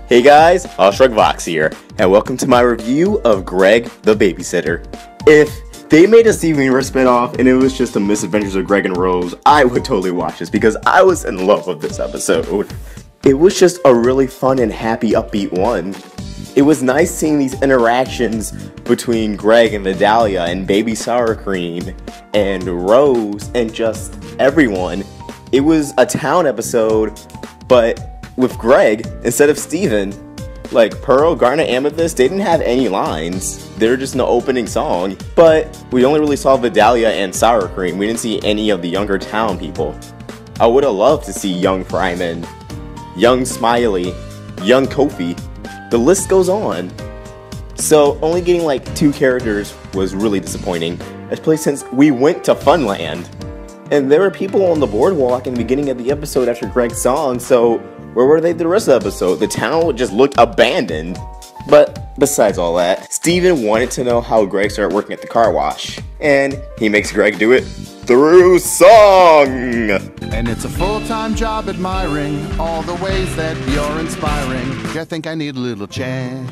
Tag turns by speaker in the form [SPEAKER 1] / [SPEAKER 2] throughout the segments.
[SPEAKER 1] Hey guys, Vox here, and welcome to my review of Greg the Babysitter. If they made a Steven Universe spinoff and it was just the misadventures of Greg and Rose, I would totally watch this because I was in love with this episode. It was just a really fun and happy, upbeat one. It was nice seeing these interactions between Greg and Vidalia and Baby Sour Cream and Rose and just everyone. It was a town episode, but with Greg instead of Steven. Like Pearl, Garnet, Amethyst, they didn't have any lines. They were just in the opening song. But we only really saw Vidalia and Sour Cream. We didn't see any of the younger town people. I would have loved to see young Fryman, young Smiley, young Kofi. The list goes on. So only getting like 2 characters was really disappointing, especially since we went to Funland. And there were people on the boardwalk in the beginning of the episode after Greg's song, so where were they the rest of the episode? The town just looked abandoned. But besides all that, Steven wanted to know how Greg started working at the car wash. And he makes Greg do it through song!
[SPEAKER 2] And it's a full-time job admiring all the ways that you're inspiring. I think I need a little change.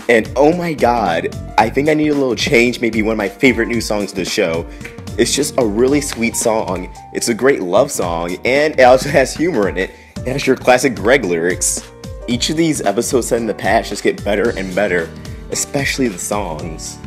[SPEAKER 1] And oh my god, I think I Need a Little Change may be one of my favorite new songs of the show. It's just a really sweet song. It's a great love song, and it also has humor in it. It has your classic Greg lyrics. Each of these episodes set in the past just get better and better, especially the songs.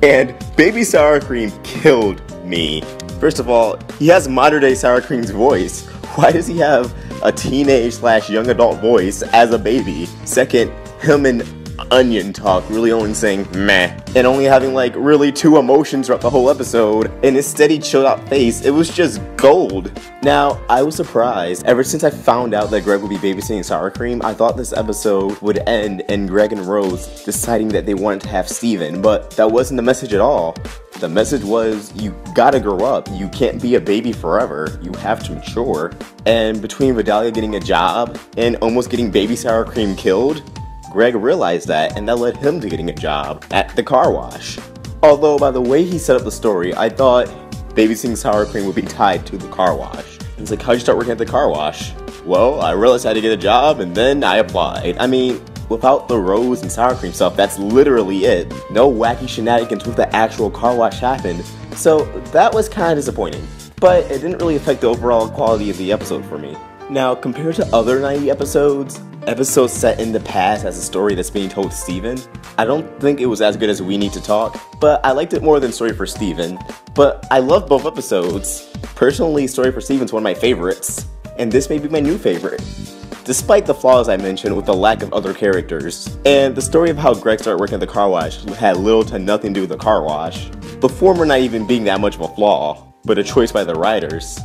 [SPEAKER 1] And Baby Sour Cream killed me. First of all, he has modern day Sour Cream's voice. Why does he have a teenage/young adult voice as a baby? Second, him and Onion talk, really only saying meh, and only having like really 2 emotions throughout the whole episode, and his steady chilled out face, it was just gold. Now, I was surprised. Ever since I found out that Greg would be babysitting Sour Cream, I thought this episode would end in Greg and Rose deciding that they wanted to have Steven, but that wasn't the message at all. The message was, you gotta grow up. You can't be a baby forever. You have to mature. And between Vidalia getting a job and almost getting Baby Sour Cream killed, Greg realized that, and that led him to getting a job at the car wash. Although, by the way he set up the story, I thought babysitting Sour Cream would be tied to the car wash. It's like, how'd you start working at the car wash? Well, I realized I had to get a job, and then I applied. I mean, without the Rose and Sour Cream stuff, that's literally it. No wacky shenanigans with the actual car wash happened. So, that was kind of disappointing. But it didn't really affect the overall quality of the episode for me. Now, compared to other 90 episodes set in the past as a story that's being told to Steven, I don't think it was as good as We Need to Talk, but I liked it more than Story for Steven. But I love both episodes. Personally, Story for Steven's one of my favorites, and this may be my new favorite, despite the flaws I mentioned with the lack of other characters. And the story of how Greg started working at the car wash had little to nothing to do with the car wash, the former not even being that much of a flaw, but a choice by the writers.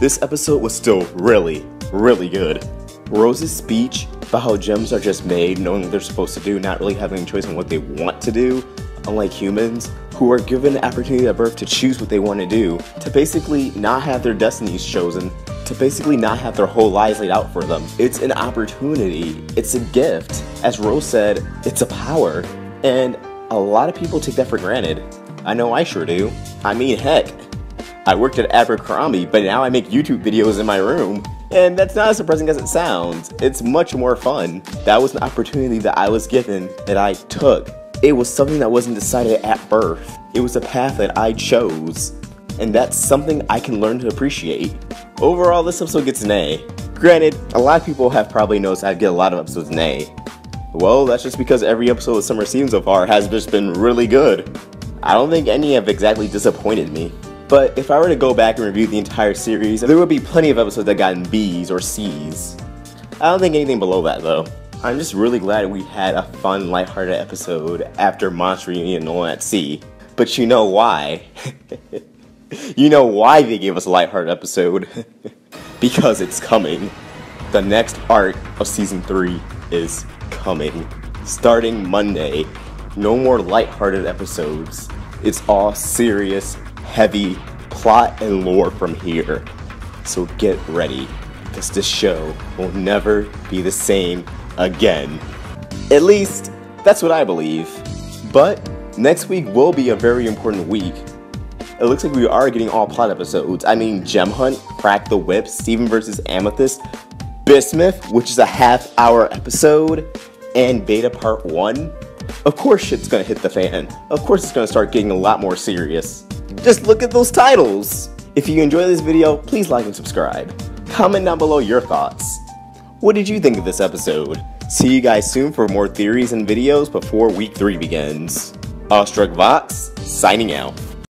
[SPEAKER 1] This episode was still really, really good. Rose's speech about how gems are just made, knowing what they're supposed to do, not really having a choice on what they want to do, unlike humans, who are given the opportunity at birth to choose what they want to do, to basically not have their destinies chosen, to basically not have their whole lives laid out for them. It's an opportunity, it's a gift. As Rose said, it's a power, and a lot of people take that for granted. I know I sure do. I mean, heck, I worked at Abercrombie, but now I make YouTube videos in my room. And that's not as surprising as it sounds. It's much more fun. That was an opportunity that I was given, that I took. It was something that wasn't decided at birth. It was a path that I chose. And that's something I can learn to appreciate. Overall, this episode gets an A. Granted, a lot of people have probably noticed I get a lot of episodes an A. Well, that's just because every episode of Summer Season so far has just been really good. I don't think any have exactly disappointed me. But if I were to go back and review the entire series, there would be plenty of episodes that got in B's or C's. I don't think anything below that though. I'm just really glad we had a fun, lighthearted episode after Monster Union and at Sea. But you know why? You know why they gave us a lighthearted episode? Because it's coming. The next arc of Season 3 is coming. Starting Monday. No more lighthearted episodes. It's all serious, heavy plot and lore from here. So get ready, because this show will never be the same again. At least, that's what I believe. But next week will be a very important week. it looks like we are getting all plot episodes. I mean, Gem Hunt, Crack the Whip, Steven vs. Amethyst, Bismuth, which is a half-hour episode, and Beta Part 1. Of course shit's gonna hit the fan. Of course it's gonna start getting a lot more serious. Just look at those titles! If you enjoyed this video, please like and subscribe. Comment down below your thoughts. What did you think of this episode? See you guys soon for more theories and videos before week 3 begins. Awestruck Vox, signing out.